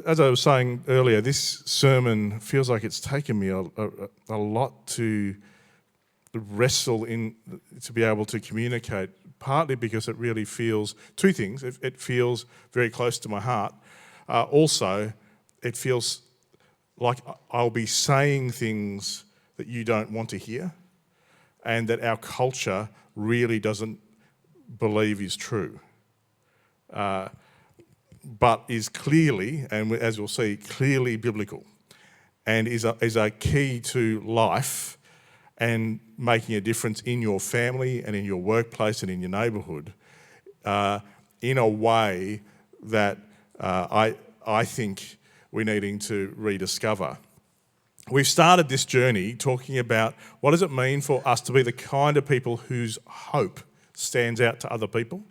As I was saying earlier, this sermon feels like it's taken me a lot to wrestle in, to be able to communicate, partly because it really feels two things. It feels very close to my heart. Also, it feels like I'll be saying things that you don't want to hear and that our culture really doesn't believe is true. But is clearly, and as we'll see, clearly biblical, and is a key to life and making a difference in your family and in your workplace and in your neighbourhood in a way that I think we're needing to rediscover. We've started this journey talking about what does it mean for us to be the kind of people whose hope stands out to other people.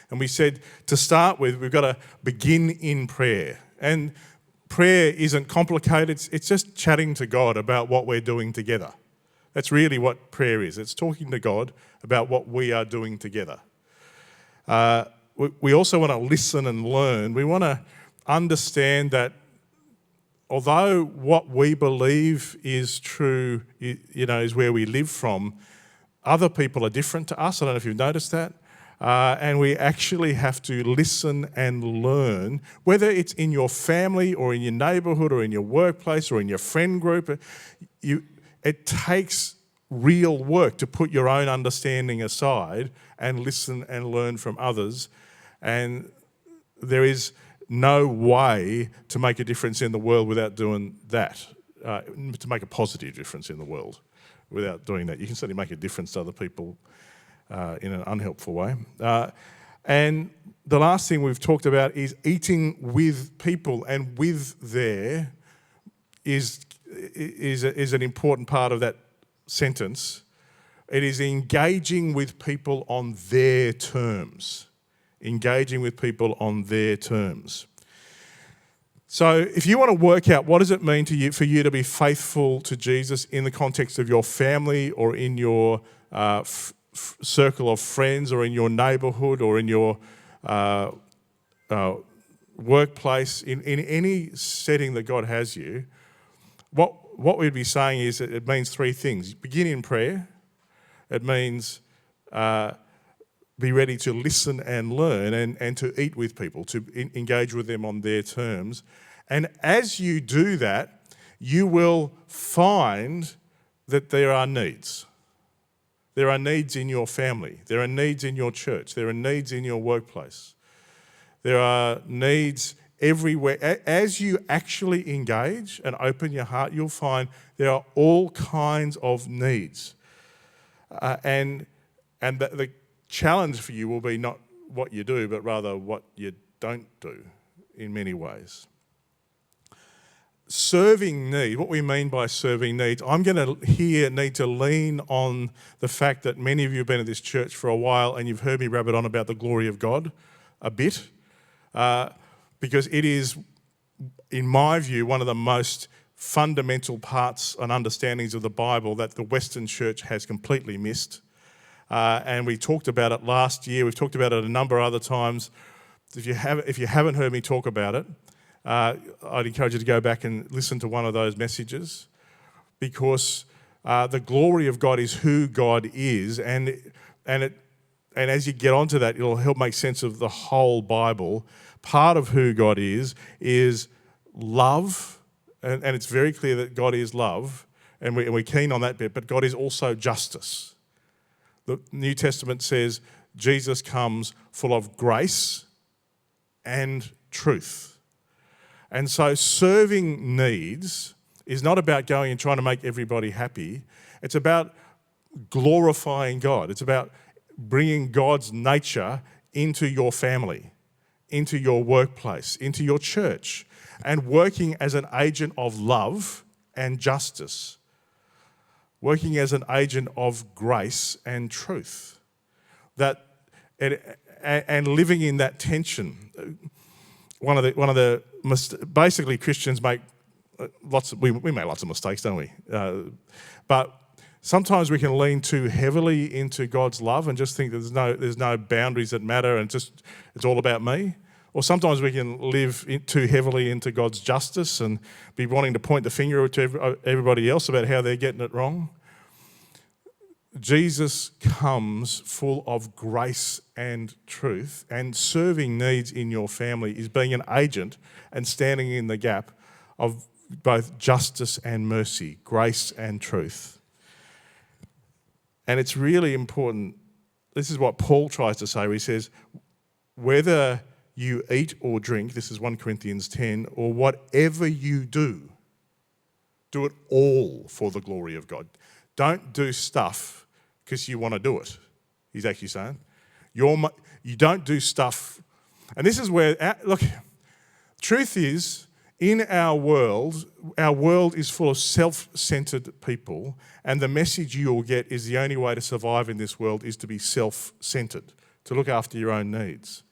And we said to start with, we've got to begin in prayer. And prayer isn't complicated. It's just chatting to God about what we're doing together. That's really what prayer is. It's talking to God about what we are doing together. We also want to listen and learn. We want to understand that although what we believe is true, is where we live from, other people are different to us. I don't know if you've noticed that. And we actually have to listen and learn, whether it's in your family or in your neighbourhood or in your workplace or in your friend group. It takes real work to put your own understanding aside and listen and learn from others. And there is no way to make a difference in the world without doing that, to make a positive difference in the world without doing that. You can certainly make a difference to other people in an unhelpful way. And the last thing we've talked about is eating with people, and with there is an important part of that sentence. It is engaging with people on their terms. Engaging with people on their terms. So if you want to work out what does it mean for you to be faithful to Jesus in the context of your family or in your circle of friends or in your neighbourhood or in your workplace, in any setting that God has you, what we'd be saying is that it means three things. Begin in prayer. It means be ready to listen and learn and to eat with people, to engage with them on their terms. And as you do that, you will find that there are needs. There are needs in your family. There are needs in your church. There are needs in your workplace. There are needs everywhere. As you actually engage and open your heart, you'll find there are all kinds of needs. And the challenge for you will be not what you do, but rather what you don't do in many ways. Serving need, what we mean by serving needs, I'm going to here need to lean on the fact that many of you have been at this church for a while and you've heard me rabbit on about the glory of God a bit, because it is, in my view, one of the most fundamental parts and understandings of the Bible that the Western church has completely missed. And we talked about it last year. We've talked about it a number of other times. If you haven't heard me talk about it, I'd encourage you to go back and listen to one of those messages, because the glory of God is who God is, and as you get onto that, it'll help make sense of the whole Bible. Part of who God is love, and it's very clear that God is love, and we're keen on that bit, but God is also justice. The New Testament says Jesus comes full of grace and truth. And so serving needs is not about going and trying to make everybody happy. It's about glorifying God. It's about bringing God's nature into your family, into your workplace, into your church, and working as an agent of love and justice, working as an agent of grace and truth, and living in that tension. Basically Christians make we make lots of mistakes, don't we? But sometimes we can lean too heavily into God's love and just think that there's no boundaries that matter and it's all about me. Or sometimes we can live too heavily into God's justice and be wanting to point the finger to everybody else about how they're getting it wrong. Jesus comes full of grace and truth, and serving needs in your family is being an agent and standing in the gap of both justice and mercy, grace and truth. And it's really important. This is what Paul tries to say, where he says, whether you eat or drink, this is 1 Corinthians 10, or whatever you do it all for the glory of God. Don't do stuff because you want to do it, he's actually saying. You don't do stuff. And this is where, look, truth is, in our world is full of self-centered people, and the message you'll get is the only way to survive in this world is to be self-centered, to look after your own needs.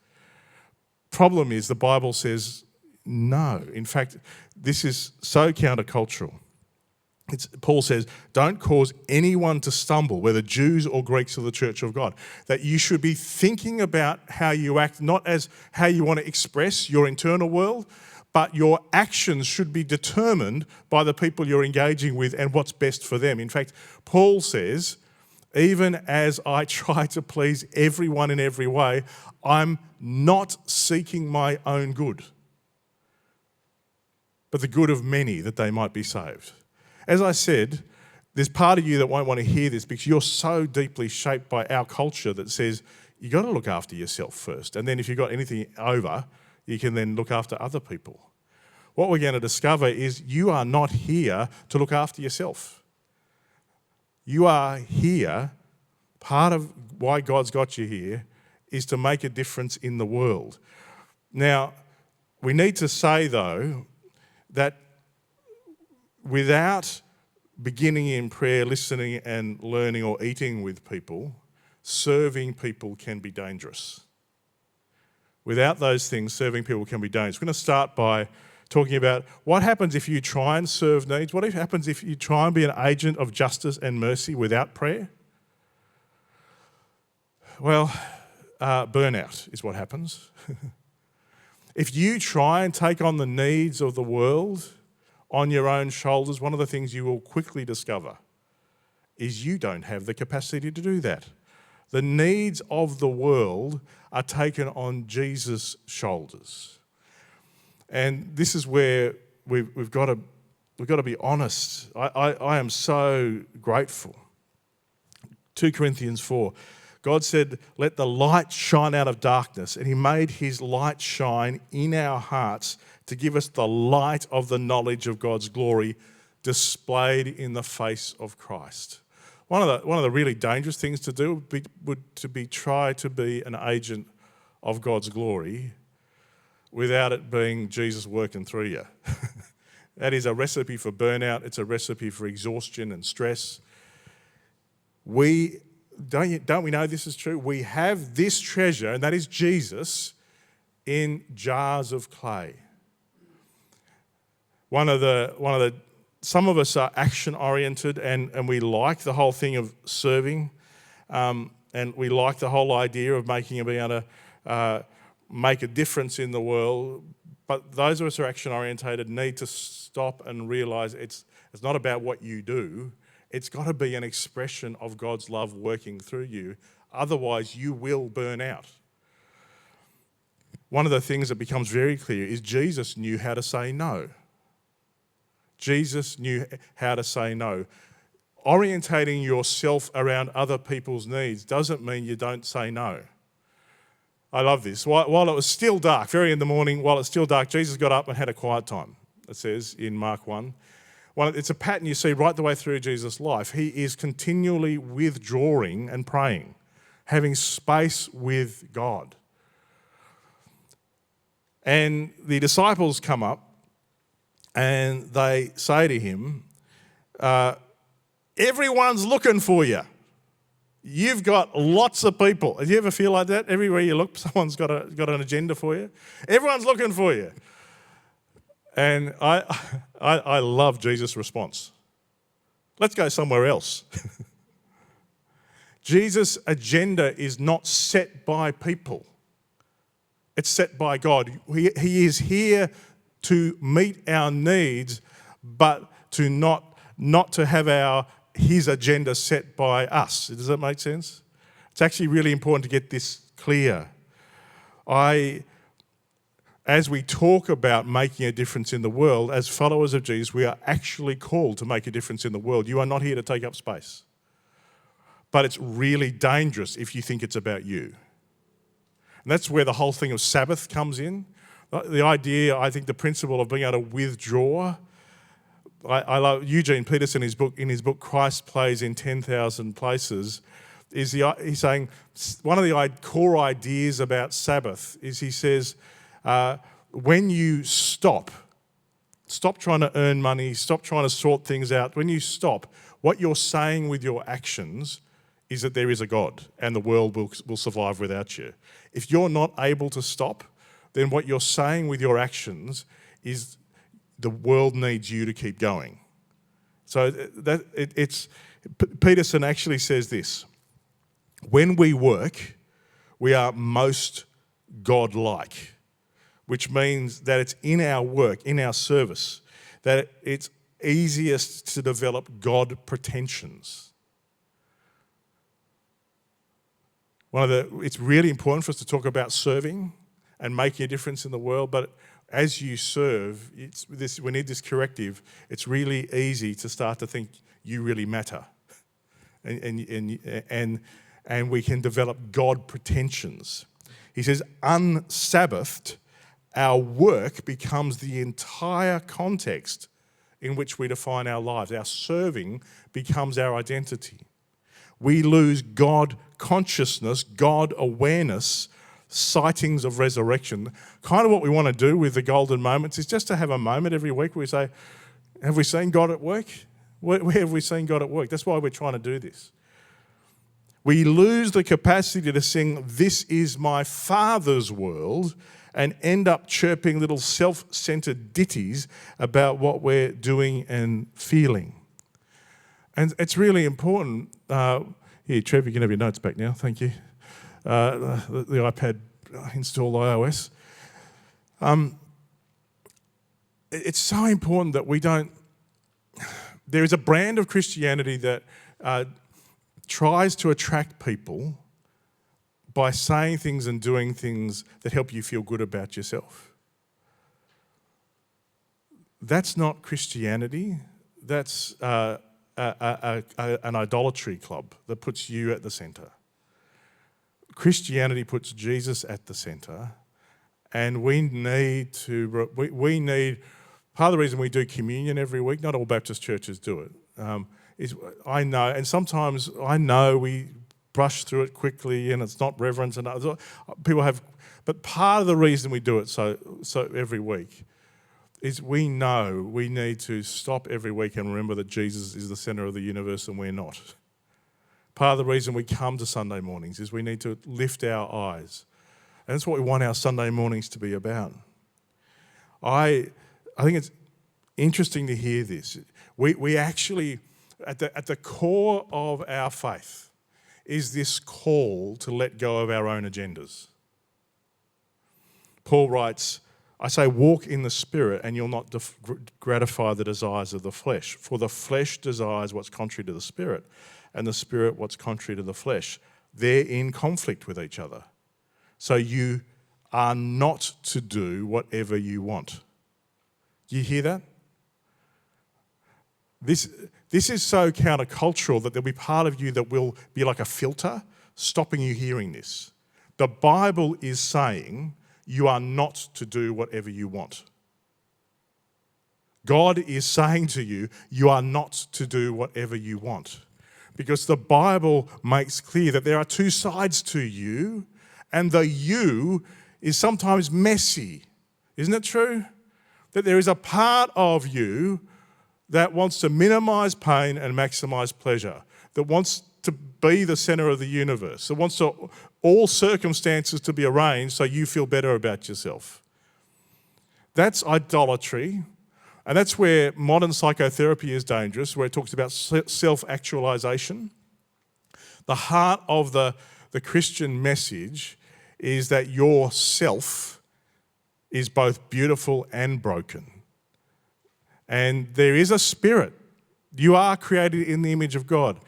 Problem is, the Bible says no. In fact, this is so countercultural. Paul says, don't cause anyone to stumble, whether Jews or Greeks of the church of God. That you should be thinking about how you act, not as how you want to express your internal world, but your actions should be determined by the people you're engaging with and what's best for them. In fact, Paul says, even as I try to please everyone in every way, I'm not seeking my own good, but the good of many, that they might be saved. As I said, there's part of you that won't want to hear this because you're so deeply shaped by our culture that says you got to look after yourself first, and then if you've got anything over, you can then look after other people. What we're going to discover is you are not here to look after yourself. You are here, part of why God's got you here is to make a difference in the world. Now, we need to say, though, that without beginning in prayer, listening and learning or eating with people, serving people can be dangerous. Without those things, serving people can be dangerous. We're going to start by talking about what happens if you try and serve needs. What happens if you try and be an agent of justice and mercy without prayer? Well, burnout is what happens. If you try and take on the needs of the world on your own shoulders, one of the things you will quickly discover is you don't have the capacity to do that. The needs of the world are taken on Jesus' shoulders. And this is where we've got to be honest. I am so grateful. 2 Corinthians 4, God said, let the light shine out of darkness, and he made his light shine in our hearts to give us the light of the knowledge of God's glory displayed in the face of Christ. One of the really dangerous things to do would try to be an agent of God's glory without it being Jesus working through you. That is a recipe for burnout. It's a recipe for exhaustion and stress. Don't we know this is true? We have this treasure, and that is Jesus, in jars of clay. Some of us are action-oriented and we like the whole thing of serving, and we like the whole idea of being able to make a difference in the world. But those of us who are action-orientated need to stop and realise it's not about what you do. It's got to be an expression of God's love working through you. Otherwise, you will burn out. One of the things that becomes very clear is Jesus knew how to say no. Jesus knew how to say no. Orientating yourself around other people's needs doesn't mean you don't say no. I love this. While it was still dark, very in the morning, while it's still dark, Jesus got up and had a quiet time, it says in Mark 1. It's a pattern you see right the way through Jesus' life. He is continually withdrawing and praying, having space with God. And the disciples come up and they say to him, everyone's looking for you. You've got lots of people. Do you ever feel like that? Everywhere you look, someone's got an agenda for you. Everyone's looking for you. And I love Jesus' response. Let's go somewhere else. Jesus' agenda is not set by people. It's set by God. He is here to meet our needs, but to not to have his agenda set by us. Does that make sense? It's actually really important to get this clear. As we talk about making a difference in the world, as followers of Jesus, we are actually called to make a difference in the world. You are not here to take up space. But it's really dangerous if you think it's about you. And that's where the whole thing of Sabbath comes in. The idea, I think the principle of being able to withdraw. I love Eugene Peterson in his book Christ Plays in 10,000 Places. He's saying one of the core ideas about Sabbath is he says, when you stop trying to earn money, stop trying to sort things out. When you stop, what you're saying with your actions is that there is a God and the world will survive without you. If you're not able to stop, then what you're saying with your actions is the world needs you to keep going. So Peterson actually says this: when we work, we are most God-like, which means that it's in our work, in our service, that it's easiest to develop God pretensions. It's really important for us to talk about serving and making a difference in the world, but as you serve, we need this corrective. It's really easy to start to think you really matter, and we can develop God pretensions. He says, unsabbathed, our work becomes the entire context in which we define our lives. Our serving becomes our identity. We lose God consciousness, God awareness, sightings of resurrection. Kind of what we want to do with the golden moments is just to have a moment every week where we say, have we seen God at work? Where have we seen God at work? That's why we're trying to do this. We lose the capacity to sing, "This is my Father's world," and end up chirping little self-centered ditties about what we're doing and feeling. And it's really important. Here, Trev, you can have your notes back now. Thank you. The iPad installed iOS. It's so important that we don't... There is a brand of Christianity that tries to attract people by saying things and doing things that help you feel good about yourself. That's not Christianity. That's an idolatry club that puts you at the centre. Christianity puts Jesus at the centre, and we need to... We need... Part of the reason we do communion every week, not all Baptist churches do it, is I know, and sometimes I know we brush through it quickly and it's not reverence and people have... But part of the reason we do it so every week is we know we need to stop every week and remember that Jesus is the centre of the universe and we're not. Part of the reason we come to Sunday mornings is we need to lift our eyes. And that's what we want our Sunday mornings to be about. I think it's interesting to hear this. We actually, at the core of our faith, is this call to let go of our own agendas. Paul writes, I say, walk in the Spirit and you'll not gratify the desires of the flesh. For the flesh desires what's contrary to the Spirit, and the Spirit what's contrary to the flesh. They're in conflict with each other. So you are not to do whatever you want. Do you hear that? This is so countercultural that there'll be part of you that will be like a filter stopping you hearing this. The Bible is saying you are not to do whatever you want. God is saying to you, you are not to do whatever you want. Because the Bible makes clear that there are two sides to you, and the you is sometimes messy. Isn't it true? That there is a part of you that wants to minimize pain and maximize pleasure, that wants to be the center of the universe, that wants all circumstances to be arranged so you feel better about yourself. That's idolatry, and that's where modern psychotherapy is dangerous, where it talks about self-actualization. The heart of the Christian message is that your self is both beautiful and broken. And there is a spirit. You are created in the image of God.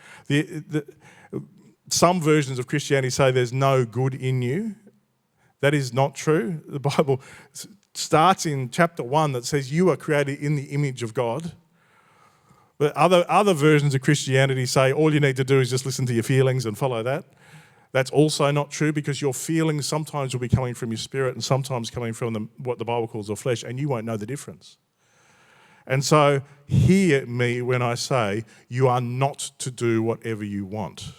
Some versions of Christianity say there's no good in you. That is not true. The Bible starts in chapter 1 that says you are created in the image of God. But other versions of Christianity say all you need to do is just listen to your feelings and follow that. That's also not true, because your feelings sometimes will be coming from your spirit and sometimes coming from what the Bible calls the flesh, and you won't know the difference. And so hear me when I say you are not to do whatever you want.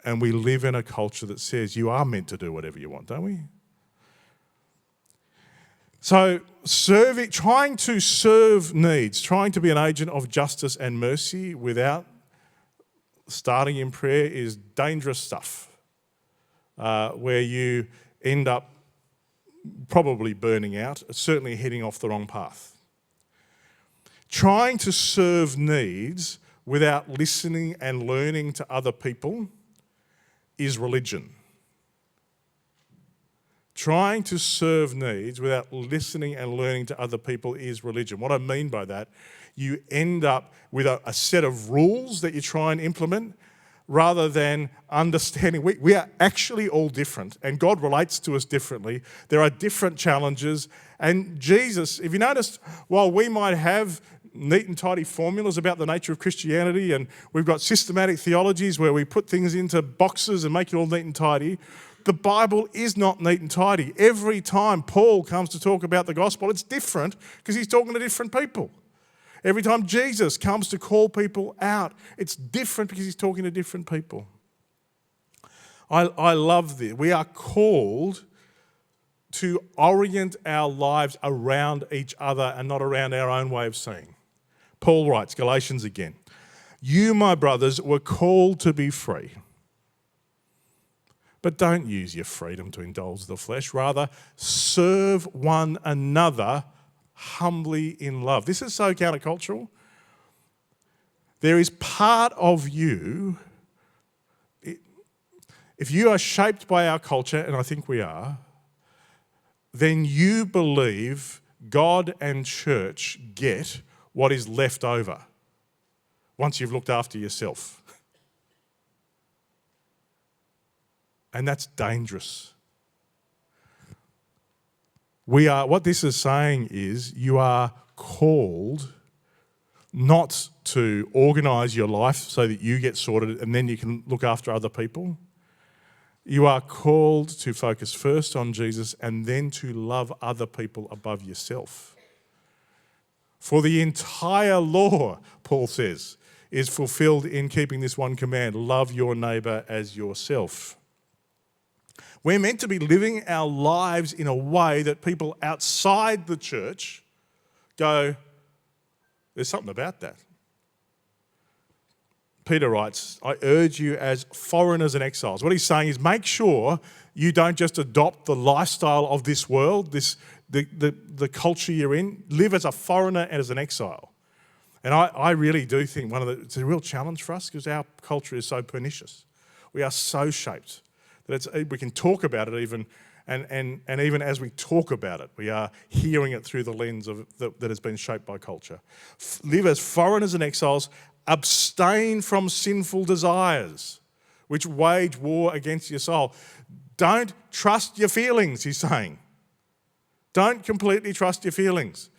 And we live in a culture that says you are meant to do whatever you want, don't we? So trying to serve needs, trying to be an agent of justice and mercy without starting in prayer is dangerous stuff, where you end up probably burning out, certainly heading off the wrong path. Trying to serve needs without listening and learning to other people is religion. Trying to serve needs without listening and learning to other people is religion. What I mean by that, you end up with a set of rules that you try and implement rather than understanding. We are actually all different, and God relates to us differently. There are different challenges. And Jesus, if you notice, while we might have neat and tidy formulas about the nature of Christianity, and we've got systematic theologies where we put things into boxes and make it all neat and tidy, the Bible is not neat and tidy. Every time Paul comes to talk about the gospel, it's different because he's talking to different people. Every time Jesus comes to call people out, it's different because he's talking to different people. I love this. We are called to orient our lives around each other and not around our own way of seeing. Paul writes, Galatians again, "You, my brothers, were called to be free. But don't use your freedom to indulge the flesh. Rather, serve one another humbly in love." This is so countercultural. There is part of you, if you are shaped by our culture, and I think we are, then you believe God and church get what is left over once you've looked after yourself. And that's dangerous. What this is saying is you are called not to organise your life so that you get sorted and then you can look after other people. You are called to focus first on Jesus and then to love other people above yourself. For the entire law, Paul says, is fulfilled in keeping this one command: love your neighbour as yourself. We're meant to be living our lives in a way that people outside the church go, there's something about that. Peter writes, "I urge you as foreigners and exiles." What he's saying is make sure you don't just adopt the lifestyle of this world, the culture you're in. Live as a foreigner and as an exile. And I really do think it's a real challenge for us because our culture is so pernicious. We are so shaped that we can talk about it even, and even as we talk about it, we are hearing it through the lens that has been shaped by culture. Live as foreigners and exiles, abstain from sinful desires, which wage war against your soul. Don't trust your feelings, he's saying. Don't completely trust your feelings.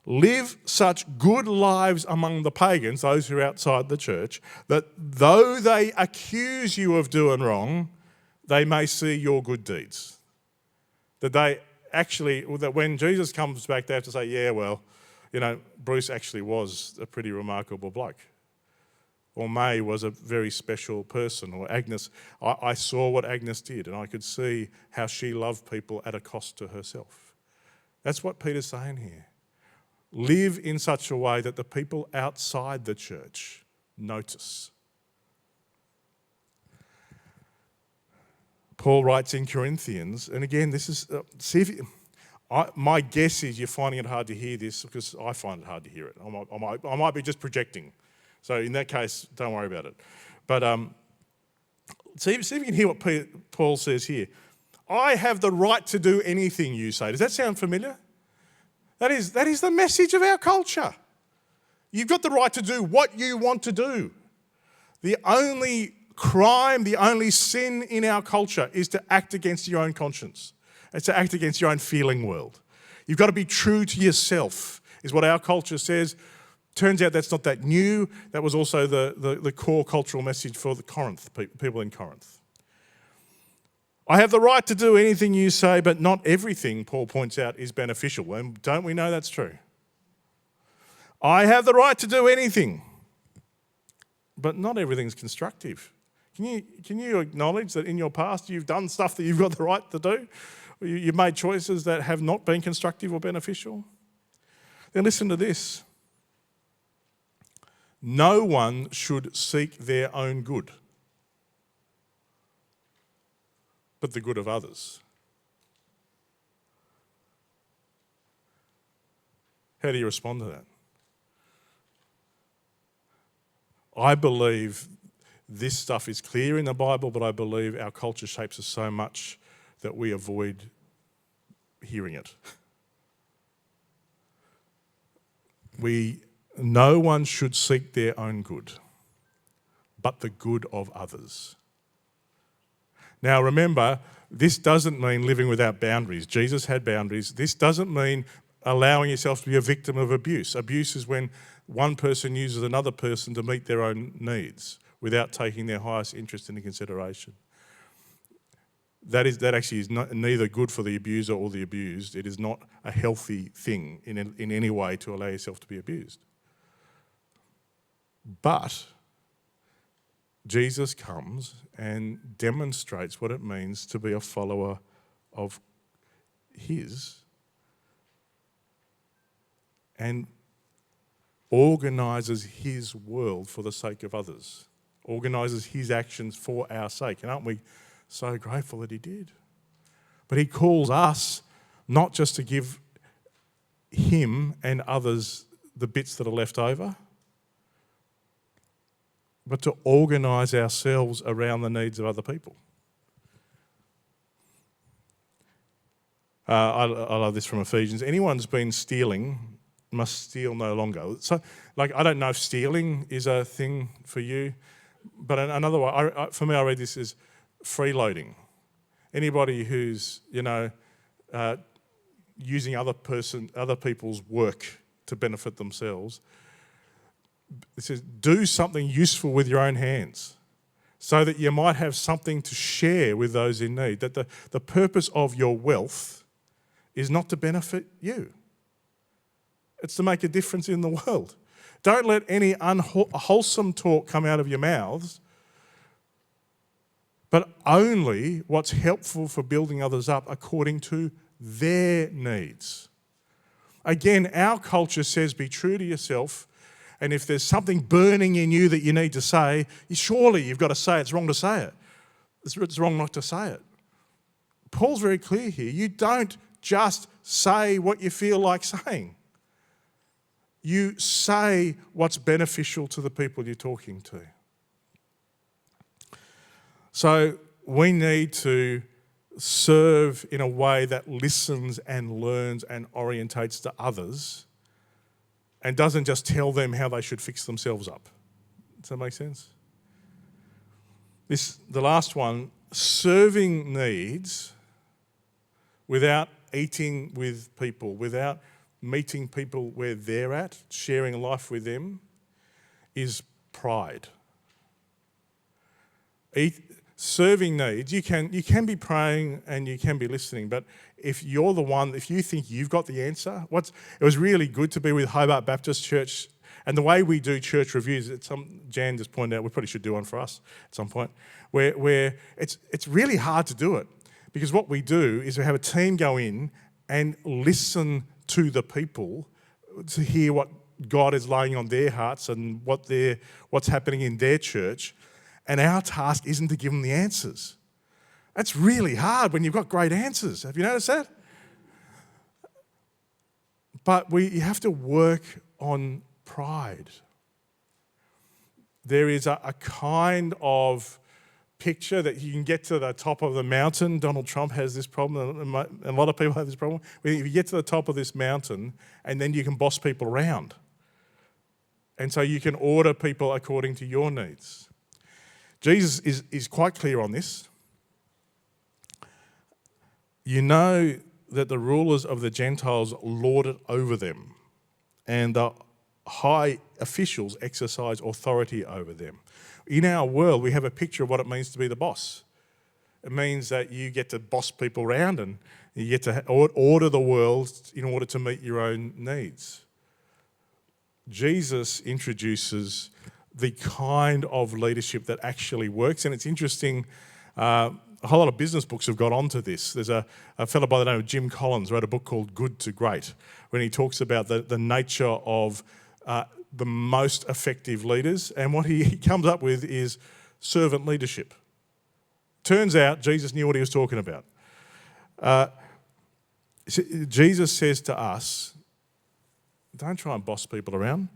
Live such good lives among the pagans, those who are outside the church, that though they accuse you of doing wrong, they may see your good deeds. That when Jesus comes back, they have to say, yeah, well, Bruce actually was a pretty remarkable bloke. Or May was a very special person. Or Agnes, I saw what Agnes did and I could see how she loved people at a cost to herself. That's what Peter's saying here. Live in such a way that the people outside the church notice. Paul writes in Corinthians, and again, this is, my guess is you're finding it hard to hear this because I find it hard to hear it. I might be just projecting. So in that case, don't worry about it. But See if you can hear what Paul says here. I have the right to do anything you say. Does that sound familiar? That is the message of our culture. You've got the right to do what you want to do. The only crime, the only sin in our culture is to act against your own conscience. It's to act against your own feeling world. You've got to be true to yourself, is what our culture says. Turns out that's not that new. That was also the core cultural message for the people in Corinth. I have the right to do anything you say, but not everything, Paul points out, is beneficial. And don't we know that's true? I have the right to do anything, but not everything's constructive. Can you acknowledge that in your past you've done stuff that you've got the right to do? You've made choices that have not been constructive or beneficial? Then listen to this. No one should seek their own good, but the good of others. How do you respond to that? I believe this stuff is clear in the Bible, but I believe our culture shapes us so much that we avoid hearing it. No one should seek their own good, but the good of others. Now remember, this doesn't mean living without boundaries. Jesus had boundaries. This doesn't mean allowing yourself to be a victim of abuse. Abuse is when one person uses another person to meet their own needs without taking their highest interest into consideration. That actually is neither good for the abuser or the abused. It is not a healthy thing in any way to allow yourself to be abused. But Jesus comes and demonstrates what it means to be a follower of his and organises his world for the sake of others, organises his actions for our sake. And aren't we so grateful that he did? But he calls us not just to give him and others the bits that are left over, but to organise ourselves around the needs of other people. I love this from Ephesians. Anyone who's been stealing must steal no longer. So, I don't know if stealing is a thing for you, but another way, for me, I read this as freeloading. Anybody who's, using other people's work to benefit themselves. It says, do something useful with your own hands so that you might have something to share with those in need. That the purpose of your wealth is not to benefit you. It's to make a difference in the world. Don't let any unwholesome talk come out of your mouths, but only what's helpful for building others up according to their needs. Again, our culture says be true to yourself, and if there's something burning in you that you need to say, surely you've got to say it. It's wrong to say it. It's wrong not to say it. Paul's very clear here. You don't just say what you feel like saying. You say what's beneficial to the people you're talking to. So we need to serve in a way that listens and learns and orientates to others and doesn't just tell them how they should fix themselves up. Does that make sense? The last one, serving needs without eating with people, without meeting people where they're at, sharing life with them, is pride. Serving needs, you can be praying and you can be listening, but if you think you've got the answer, it was really good to be with Hobart Baptist Church, and the way we do church reviews, Jan just pointed out, we probably should do one for us at some point, where it's really hard to do it, because what we do is we have a team go in and listen to the people to hear what God is laying on their hearts and what's happening in their church. And our task isn't to give them the answers. That's really hard when you've got great answers. Have you noticed that? But you have to work on pride. There is a kind of picture that you can get to the top of the mountain. Donald Trump has this problem, and a lot of people have this problem. If you get to the top of this mountain, and then you can boss people around. And so you can order people according to your needs. Jesus is quite clear on this. You know that the rulers of the Gentiles lord it over them, and the high officials exercise authority over them. In our world, we have a picture of what it means to be the boss. It means that you get to boss people around and you get to order the world in order to meet your own needs. Jesus introduces the kind of leadership that actually works, and it's interesting. A whole lot of business books have got onto this. There's a fellow by the name of Jim Collins wrote a book called Good to Great, when he talks about the nature of the most effective leaders, and what he comes up with is servant leadership. Turns out Jesus knew what he was talking about. Jesus says to us, don't try and boss people around.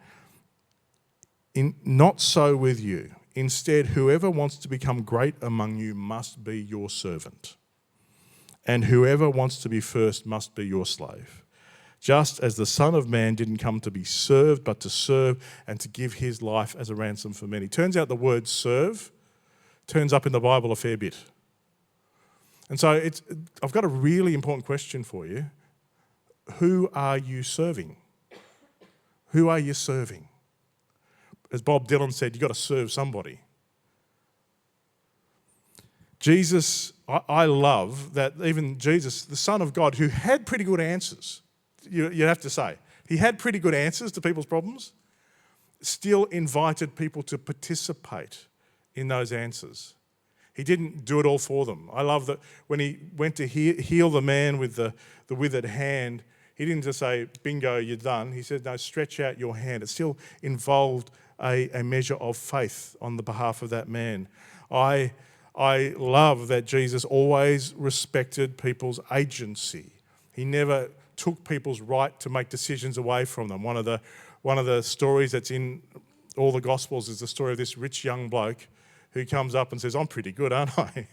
Not so with you. Instead, whoever wants to become great among you must be your servant. And whoever wants to be first must be your slave. Just as the Son of Man didn't come to be served, but to serve and to give his life as a ransom for many. Turns out the word serve turns up in the Bible a fair bit. And so I've got a really important question for you. Who are you serving? Who are you serving? As Bob Dylan said, you've got to serve somebody. Jesus, I love that even Jesus, the Son of God, who had pretty good answers, you have to say, he had pretty good answers to people's problems, still invited people to participate in those answers. He didn't do it all for them. I love that when he went to heal the man with the withered hand, he didn't just say, bingo, you're done. He said, no, stretch out your hand. It still involved a measure of faith on the behalf of that man. I love that Jesus always respected people's agency. He never took people's right to make decisions away from them. One of the stories that's in all the Gospels is the story of this rich young bloke who comes up and says, I'm pretty good, aren't I?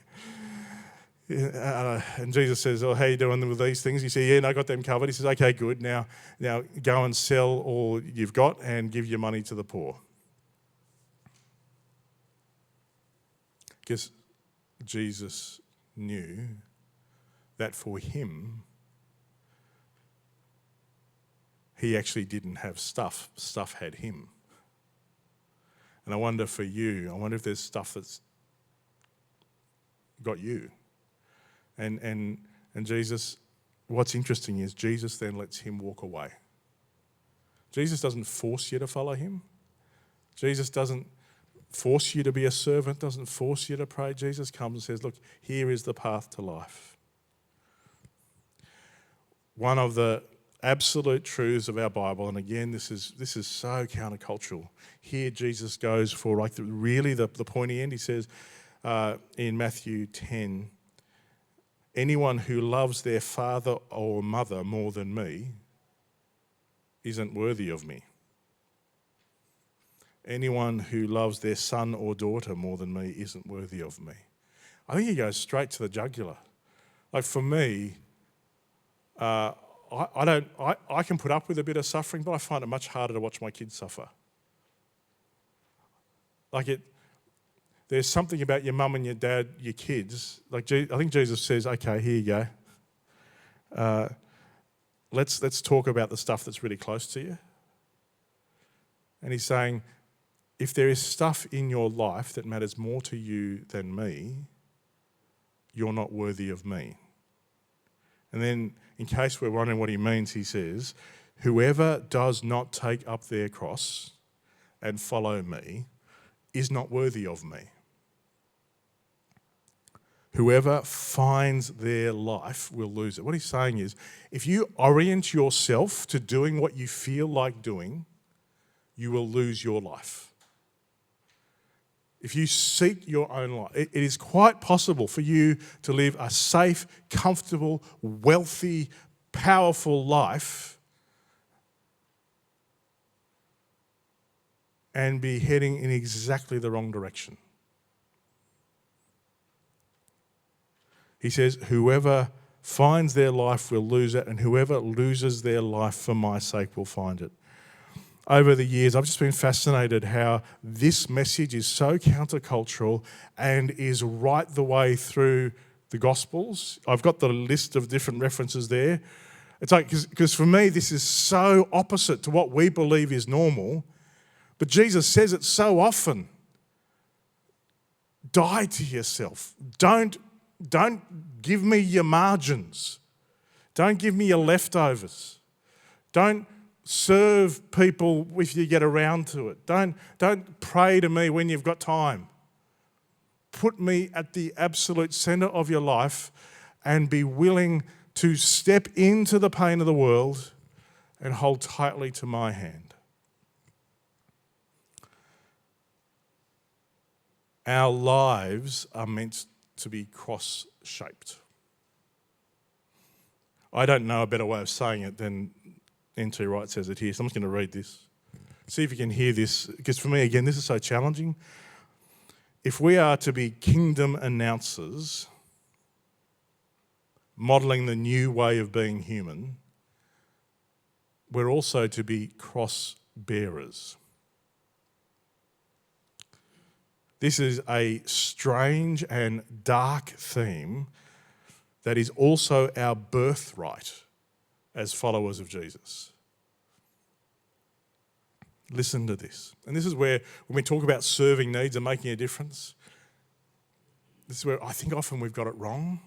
And Jesus says, oh, how you doing with these things? You say, yeah, no, I got them covered. He says, okay, good. Now go and sell all you've got and give your money to the poor. Because Jesus knew that for him, he actually didn't have stuff. Stuff had him. And I wonder for you, I wonder if there's stuff that's got you. And Jesus, what's interesting is Jesus then lets him walk away. Jesus doesn't force you to follow him. Jesus doesn't force you to be a servant, doesn't force you to pray. Jesus comes and says, look, here is the path to life. One of the absolute truths of our Bible, and again, this is so countercultural. Here Jesus goes for the pointy end. He says in Matthew 10, anyone who loves their father or mother more than me isn't worthy of me. Anyone who loves their son or daughter more than me isn't worthy of me. I think he goes straight to the jugular. Like for me, I can put up with a bit of suffering, but I find it much harder to watch my kids suffer. There's something about your mum and your dad, your kids. I think Jesus says, okay, here you go. Let's talk about the stuff that's really close to you. And he's saying, if there is stuff in your life that matters more to you than me, you're not worthy of me. And then, in case we're wondering what he means, he says, whoever does not take up their cross and follow me is not worthy of me. Whoever finds their life will lose it. What he's saying is, if you orient yourself to doing what you feel like doing, you will lose your life. If you seek your own life, it is quite possible for you to live a safe, comfortable, wealthy, powerful life and be heading in exactly the wrong direction. He says, whoever finds their life will lose it, and whoever loses their life for my sake will find it. Over the years, I've just been fascinated how this message is so countercultural and is right the way through the Gospels. I've got the list of different references there. It's like, because for me, this is so opposite to what we believe is normal, but Jesus says it so often. Die to yourself. Don't give me your margins. Don't give me your leftovers. Don't serve people if you get around to it. Don't pray to me when you've got time. Put me at the absolute centre of your life and be willing to step into the pain of the world and hold tightly to my hand. Our lives are meant to be cross-shaped. I don't know a better way of saying it than N.T. Wright says it here, so I'm just going to read this. See if you can hear this, because for me, again, this is so challenging. If we are to be kingdom announcers, modelling the new way of being human, we're also to be cross-bearers. This is a strange and dark theme that is also our birthright as followers of Jesus. Listen to this. And this is where, when we talk about serving needs and making a difference, this is where I think often we've got it wrong.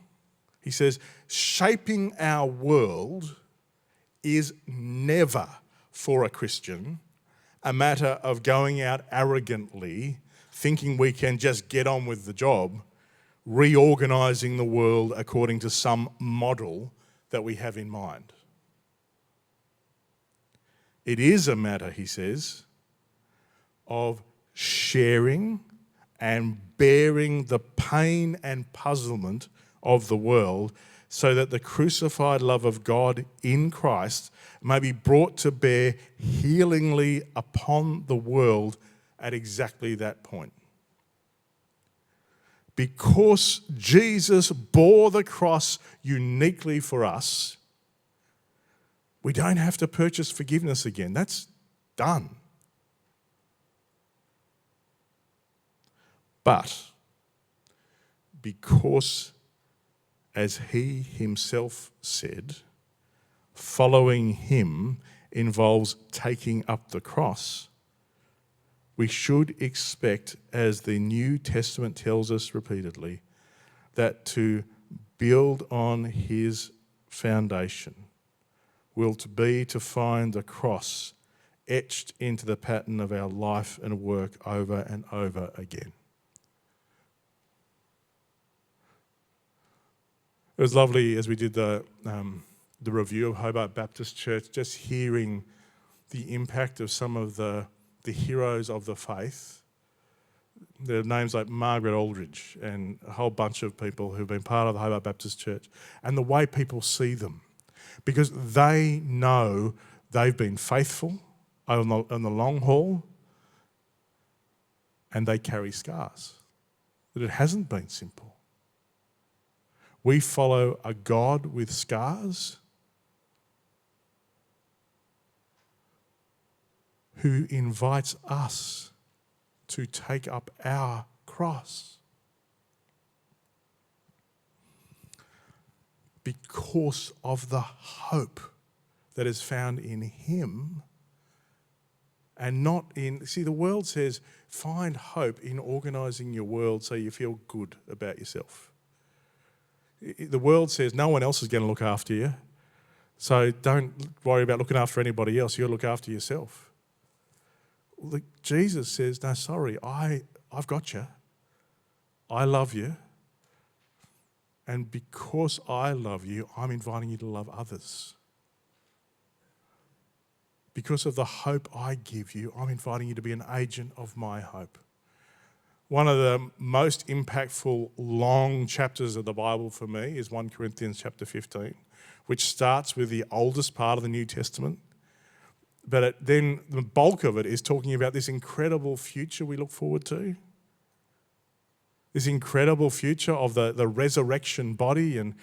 He says, shaping our world is never, for a Christian, a matter of going out arrogantly, thinking we can just get on with the job, reorganising the world according to some model that we have in mind. It is a matter, he says, of sharing and bearing the pain and puzzlement of the world so that the crucified love of God in Christ may be brought to bear healingly upon the world at exactly that point. Because Jesus bore the cross uniquely for us, we don't have to purchase forgiveness again. That's done. But because, as he himself said, following him involves taking up the cross, we should expect, as the New Testament tells us repeatedly, that to build on his foundation will be to find the cross etched into the pattern of our life and work over and over again. It was lovely as we did the review of Hobart Baptist Church, just hearing the impact of some of the heroes of the faith. There are names like Margaret Aldridge and a whole bunch of people who've been part of the Hobart Baptist Church, and the way people see them, because they know they've been faithful on the long haul, and they carry scars, that it hasn't been simple. We follow a God with scars who invites us to take up our cross. Because of the hope that is found in him and not in... See, the world says, find hope in organising your world so you feel good about yourself. The world says no one else is going to look after you, so don't worry about looking after anybody else. You'll look after yourself. Look, Jesus says, no, sorry, I've got you. I love you. And because I love you, I'm inviting you to love others. Because of the hope I give you, I'm inviting you to be an agent of my hope. One of the most impactful long chapters of the Bible for me is 1 Corinthians chapter 15, which starts with the oldest part of the New Testament. But then the bulk of it is talking about this incredible future we look forward to. this incredible future of the resurrection body and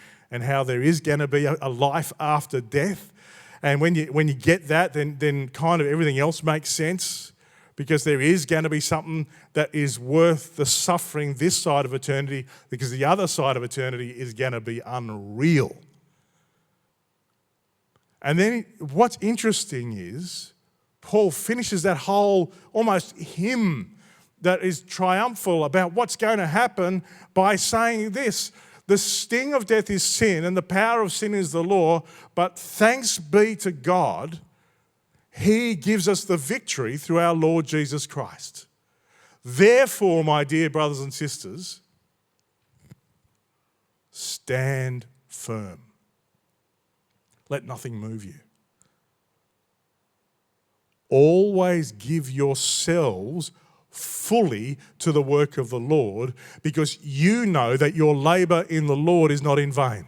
how there is going to be a life after death. And when you get that, then kind of everything else makes sense, because there is going to be something that is worth the suffering this side of eternity, because the other side of eternity is going to be unreal. And then what's interesting is Paul finishes that whole almost hymn that is triumphal about what's going to happen by saying this: the sting of death is sin, and the power of sin is the law, but thanks be to God, He gives us the victory through our Lord Jesus Christ. Therefore, my dear brothers and sisters, stand firm. Let nothing move you. Always give yourselves fully to the work of the Lord, because you know that your labour in the Lord is not in vain.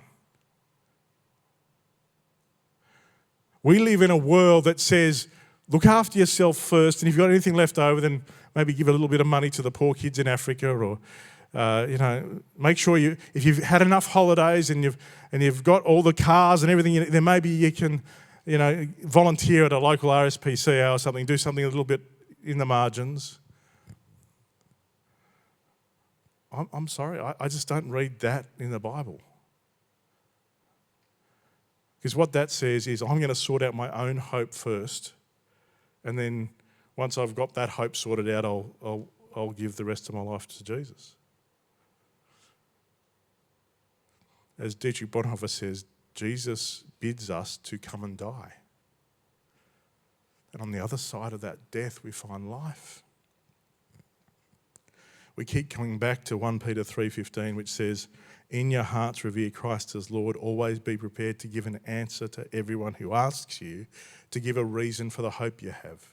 We live in a world that says, look after yourself first, and if you've got anything left over, then maybe give a little bit of money to the poor kids in Africa, or make sure if you've had enough holidays and you've got all the cars and everything, then maybe you can, volunteer at a local RSPCA or something, do something a little bit in the margins. I'm sorry, I just don't read that in the Bible. Because what that says is, I'm going to sort out my own hope first, and then once I've got that hope sorted out, I'll give the rest of my life to Jesus. As Dietrich Bonhoeffer says, Jesus bids us to come and die. And on the other side of that death, we find life. We keep coming back to 1 Peter 3:15, which says, in your hearts revere Christ as Lord. Always be prepared to give an answer to everyone who asks you, to give a reason for the hope you have.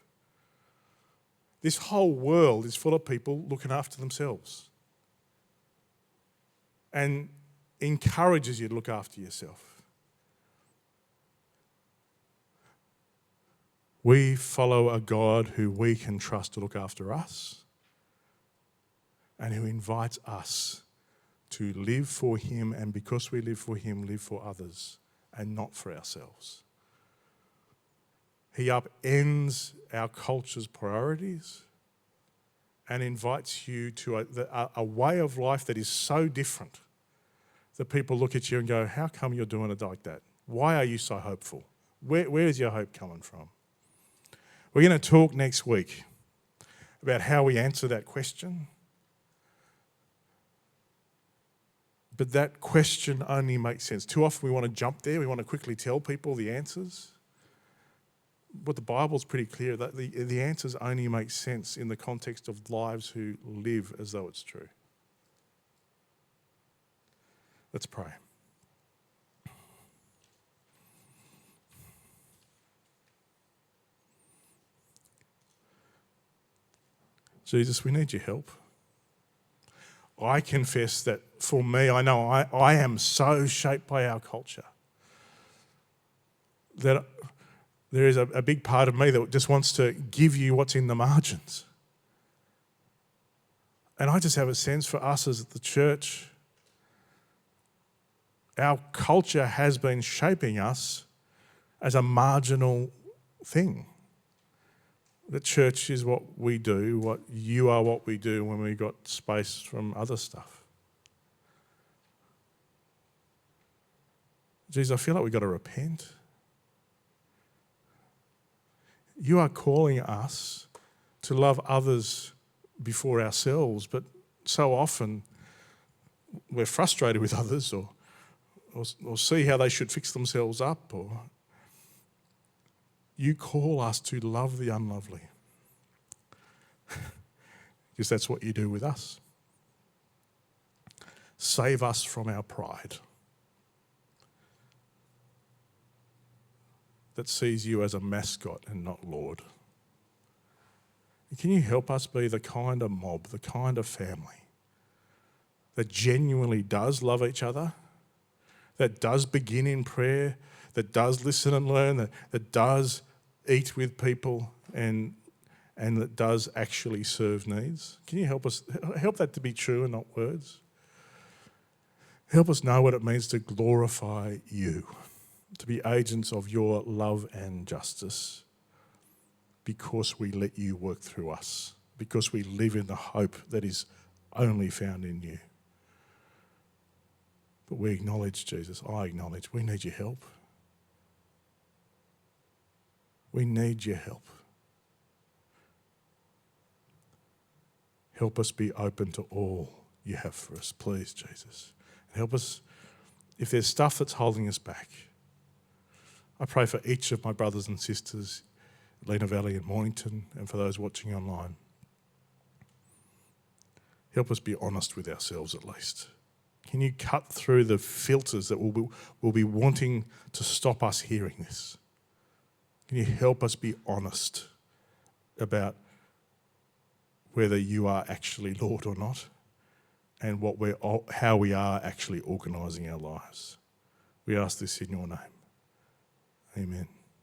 This whole world is full of people looking after themselves, and encourages you to look after yourself. We follow a God who we can trust to look after us, and who invites us to live for Him, and because we live for Him, live for others and not for ourselves. He upends our culture's priorities and invites you to a way of life that is so different that people look at you and go, how come you're doing it like that? Why are you so hopeful? Where is your hope coming from? We're going to talk next week about how we answer that question. But that question only makes sense. Too often we want to jump there. We want to quickly tell people the answers. But the Bible's pretty clear that the answers only make sense in the context of lives who live as though it's true. Let's pray. Jesus, we need your help. I confess that for me, I know I am so shaped by our culture that there is a big part of me that just wants to give you what's in the margins. And I just have a sense for us as the church, our culture has been shaping us as a marginal thing. The church is what we do, what you are what we do when we got space from other stuff. Jesus, I feel like we've got to repent. You are calling us to love others before ourselves, but so often we're frustrated with others or see how they should fix themselves up, or you call us to love the unlovely. Because that's what you do with us. Save us from our pride that sees you as a mascot and not Lord. Can you help us be the kind of mob, the kind of family that genuinely does love each other, that does begin in prayer, that does listen and learn, that does eat with people and and that does actually serve needs? Can you help us, help that to be true and not words? Help us know what it means to glorify you, to be agents of your love and justice, because we let you work through us, because we live in the hope that is only found in you. But we acknowledge, Jesus, I acknowledge, we need your help. We need your help. Help us be open to all you have for us, please, Jesus. And help us, if there's stuff that's holding us back, I pray for each of my brothers and sisters, Lena Valley and Mornington, and for those watching online. Help us be honest with ourselves at least. Can you cut through the filters that will be wanting to stop us hearing this? Can you help us be honest about whether you are actually Lord or not, and how we are actually organising our lives? We ask this in your name. Amen.